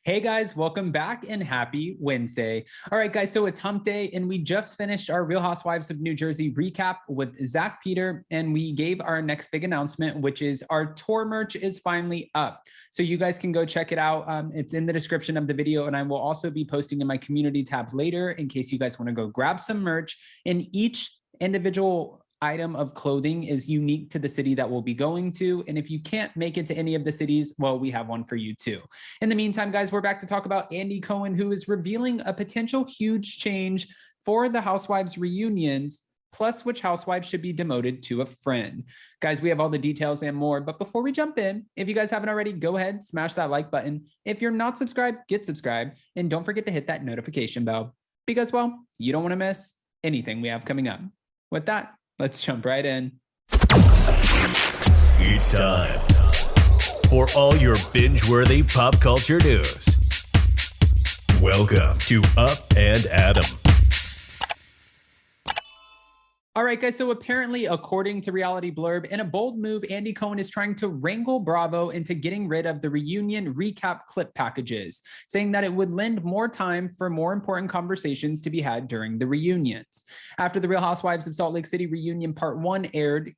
Hey guys, welcome back and happy Wednesday. All right, guys, so it's hump day and we just finished our Real Housewives of New Jersey recap with Zach Peter, and we gave our next big announcement, which is our tour merch is finally up. So you guys can go check it out. It's in the description of the video, and I will also be posting in my community tab later in case you guys want to go grab some merch. And each individual item of clothing is unique to the city that we'll be going to. And if you can't make it to any of the cities, well, we have one for you too. In the meantime, guys, we're back to talk about Andy Cohen, who is revealing a potential huge change for the Housewives reunions, plus which housewife should be demoted to a friend. Guys, we have all the details and more. But before we jump in, if you guys haven't already, go ahead, smash that like button. If you're not subscribed, get subscribed. And don't forget to hit that notification bell because, well, you don't want to miss anything we have coming up. With that, let's jump right in. It's time for all your binge-worthy pop culture news. Welcome to Up and Adam. All right, guys, so apparently, according to Reality Blurb, in a bold move, Andy Cohen is trying to wrangle Bravo into getting rid of the reunion recap clip packages, saying that it would lend more time for more important conversations to be had during the reunions. After the Real Housewives of Salt Lake City reunion part 1 aired,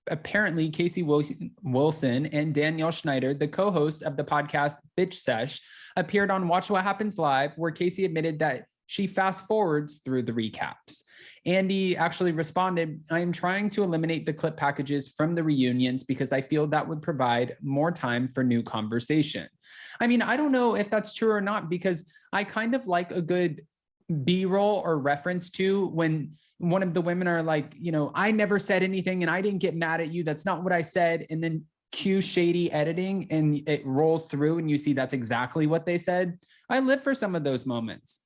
apparently Casey Wilson and Danielle Schneider, the co-host of the podcast Bitch Sesh, appeared on Watch What Happens Live, where Casey admitted that she fast forwards through the recaps. Andy actually responded, "I am trying to eliminate the clip packages from the reunions because I feel that would provide more time for new conversation." I mean, I don't know if that's true or not, because I kind of like a good B-roll or reference to when one of the women are like, you know, I never said anything and I didn't get mad at you. That's not what I said. And then cue shady editing and it rolls through and you see that's exactly what they said. I live for some of those moments.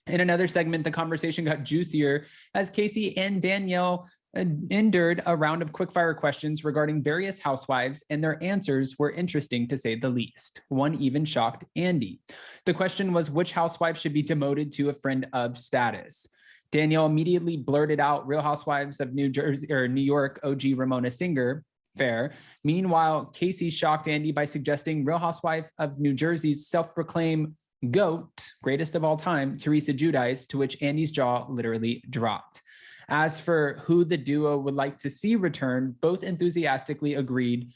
In another segment, the conversation got juicier as Casey and Danielle endured a round of quickfire questions regarding various housewives, and their answers were interesting to say the least. One even shocked Andy. The question was which housewife should be demoted to a friend of status. Danielle immediately blurted out Real Housewives of New York OG Ramona Singer. Fair. Meanwhile, Casey shocked Andy by suggesting Real Housewife of New Jersey's self-proclaimed GOAT, greatest of all time, Teresa Giudice, to which Andy's jaw literally dropped. As for who the duo would like to see return, both enthusiastically agreed,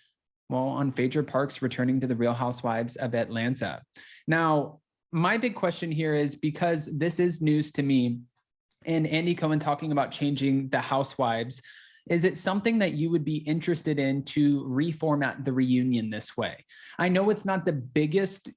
well, on Phaedra Parks returning to the Real Housewives of Atlanta. Now, my big question here is, because this is news to me, and Andy Cohen talking about changing the housewives, is it something that you would be interested in to reformat the reunion this way? I know it's not the biggest,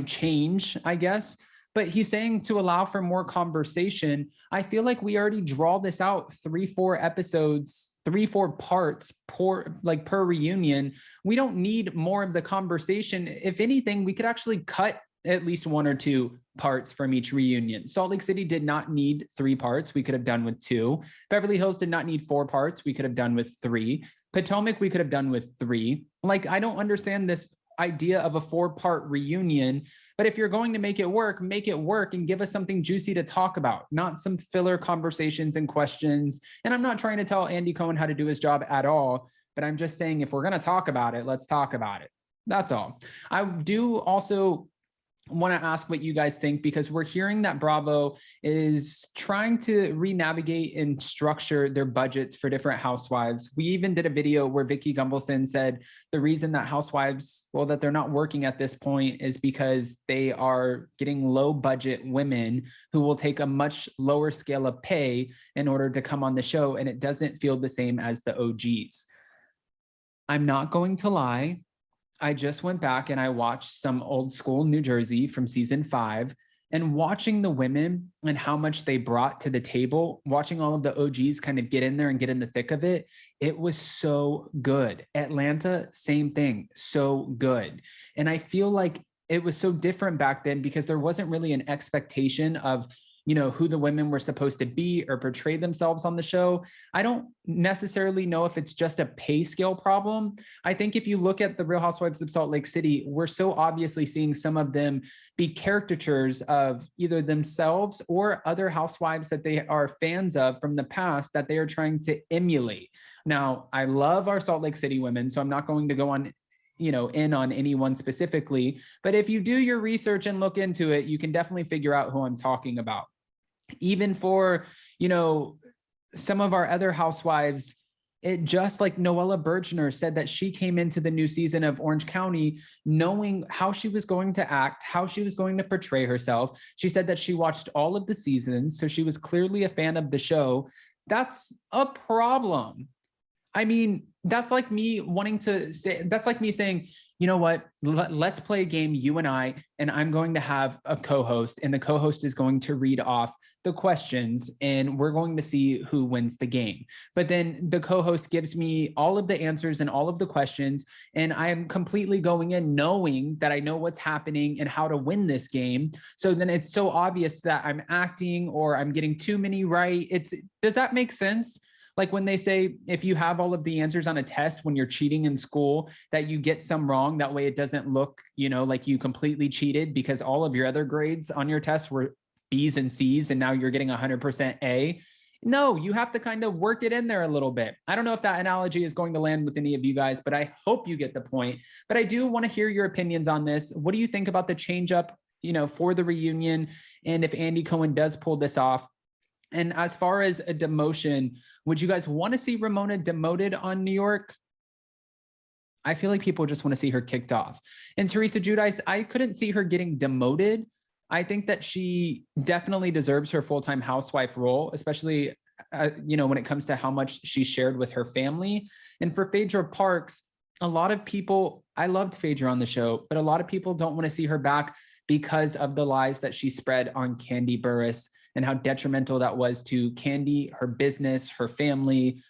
change, I guess, but he's saying to allow for more conversation. I feel like we already draw this out 3-4 episodes, 3-4 parts per reunion. We don't need more of the conversation. If anything, we could actually cut at least 1 or 2 parts from each reunion. Salt Lake City did not need 3 parts. We could have done with 2. Beverly Hills did not need 4 parts. We could have done with 3. Potomac, we could have done with 3. Like, I don't understand this idea of a 4-part reunion, but if you're going to make it work and give us something juicy to talk about, not some filler conversations and questions. And I'm not trying to tell Andy Cohen how to do his job at all, but I'm just saying, if we're going to talk about it, let's talk about it. That's all. I do also want to ask what you guys think, because we're hearing that Bravo is trying to re-navigate and structure their budgets for different housewives. We even did a video where Vicky Gumbelson said the reason that housewives, that they're not working at this point is because they are getting low budget women who will take a much lower scale of pay in order to come on the show, and it doesn't feel the same as the OGs. I'm not going to lie. I just went back and I watched some old school New Jersey from season 5, and watching the women and how much they brought to the table, watching all of the OGs kind of get in there and get in the thick of it, it was so good. Atlanta, same thing, so good. And I feel like it was so different back then because there wasn't really an expectation of who the women were supposed to be or portray themselves on the show. I don't necessarily know if it's just a pay scale problem. I think if you look at the Real Housewives of Salt Lake City, we're so obviously seeing some of them be caricatures of either themselves or other housewives that they are fans of from the past that they are trying to emulate. Now, I love our Salt Lake City women, so I'm not going to go on in on anyone specifically, but if you do your research and look into it, you can definitely figure out who I'm talking about. Even for, some of our other housewives, it just like Noella Bergner said that she came into the new season of Orange County knowing how she was going to act, how she was going to portray herself. She said that she watched all of the seasons, so she was clearly a fan of the show. That's a problem. I mean, that's like me saying, you know what, let's play a game, you and I'm going to have a co-host, and the co-host is going to read off the questions, and we're going to see who wins the game. But then the co-host gives me all of the answers and all of the questions, and I'm completely going in knowing that I know what's happening and how to win this game. So then it's so obvious that I'm acting or I'm getting too many right. Does that make sense? Like when they say, if you have all of the answers on a test when you're cheating in school, that you get some wrong, that way it doesn't look, like you completely cheated because all of your other grades on your test were B's and C's, and now you're getting 100% A. No, you have to kind of work it in there a little bit. I don't know if that analogy is going to land with any of you guys, but I hope you get the point. But I do want to hear your opinions on this. What do you think about the change up, for the reunion? And if Andy Cohen does pull this off? And as far as a demotion, would you guys want to see Ramona demoted on New York? I feel like people just want to see her kicked off. And Teresa Giudice, I couldn't see her getting demoted. I think that she definitely deserves her full-time housewife role, especially, when it comes to how much she shared with her family. And for Phaedra Parks, a lot of people, I loved Phaedra on the show, but a lot of people don't want to see her back because of the lies that she spread on Kandi Burruss and how detrimental that was to Kandi, her business, her family.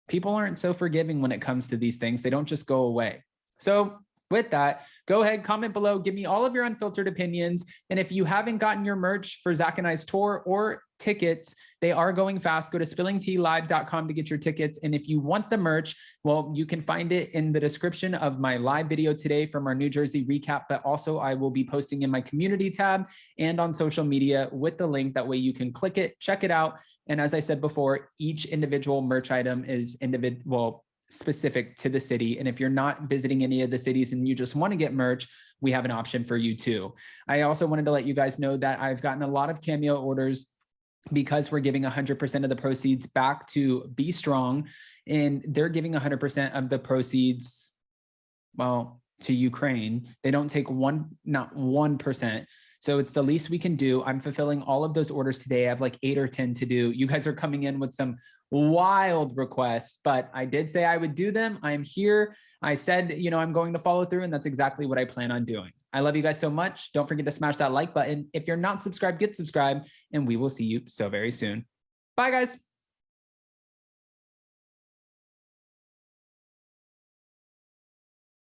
People aren't so forgiving when it comes to these things. They don't just go away. So with that, go ahead, comment below, give me all of your unfiltered opinions. And if you haven't gotten your merch for Zach and I's tour or tickets, they are going fast. Go to spillingtealive.com to get your tickets. And if you want the merch, well, you can find it in the description of my live video today from our New Jersey recap, but also I will be posting in my community tab and on social media with the link. That way you can click it, check it out. And as I said before, each individual merch item is specific to the city. And if you're not visiting any of the cities and you just want to get merch, we have an option for you too. I also wanted to let you guys know that I've gotten a lot of Cameo orders because we're giving 100% of the proceeds back to Be Strong, and they're giving 100% of the proceeds, well, to Ukraine. They don't take not 1%. So it's the least we can do. I'm fulfilling all of those orders today. I have like 8 or 10 to do. You guys are coming in with some wild requests, but I did say I would do them. I'm here. I said, I'm going to follow through, and that's exactly what I plan on doing. I love you guys so much. Don't forget to smash that like button. If you're not subscribed, get subscribed, and we will see you so very soon. Bye, guys.